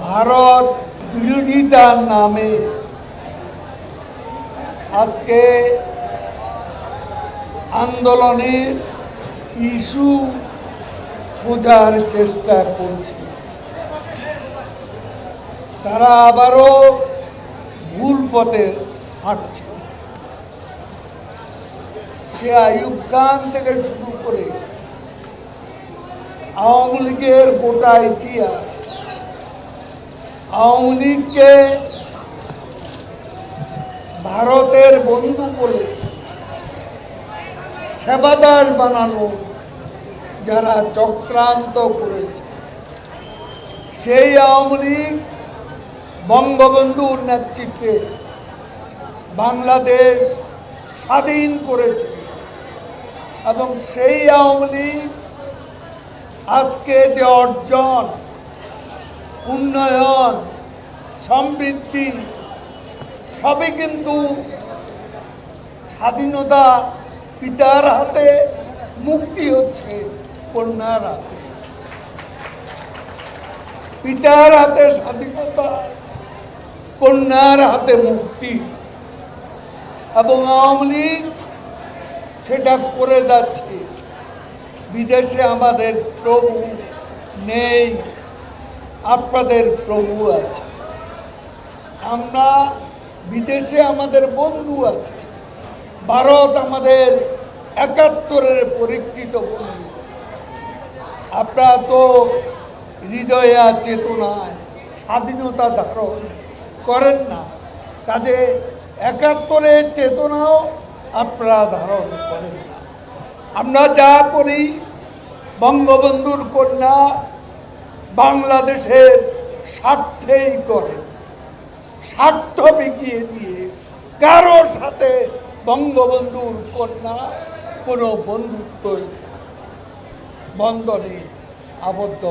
ভারত বিরোধিতার নামে আজকে আন্দোলনের ইস্যু খোঁজার চেষ্টা করছে। তারা আবারও ভুল পথে হাঁটছে। সে আইয়ুব খান থেকে শুরু করে আওয়ামী লীগের গোটা ইতিহাস, আওয়ামী লীগকে ভারতের বন্ধু বলে সেবাদার বানানো যারা চক্রান্ত করেছে, সেই আওয়ামী লীগ বঙ্গবন্ধুর নেতৃত্বে বাংলাদেশ স্বাধীন করেছে এবং সেই আওয়ামী লীগ আজকে যে অর্জন, উন্নয়ন, সমৃদ্ধি সবই কিন্তু স্বাধীনতা পিতার হাতে, মুক্তি হচ্ছে কন্যার হাতে। পিতার হাতে স্বাধীনতা, কন্যার হাতে মুক্তি, এবং আওয়ামী লীগ সেটা করে যাচ্ছে। বিদেশে আমাদের প্রভু নেই, আপনাদের প্রভু আছে। আমরা বিদেশে আমাদের বন্ধু আছে। ভারত আমাদের ৭১-এর পরীক্ষিত বন্ধু। আপনারা তো হৃদয়ে চেতনায় স্বাধীনতা ধারণ করেন না, কাজে ৭১-এর চেতনাও আপনারা ধারণ করেন না। আমরা যা করি বঙ্গবন্ধুর কন্যা বাংলাদেশের স্বার্থেই করেন। স্বার্থ বিকিয়ে দিয়ে কারো সাথে বঙ্গবন্ধুর কন্যা কোনো বন্ধুত্ব বন্ধনে আবদ্ধ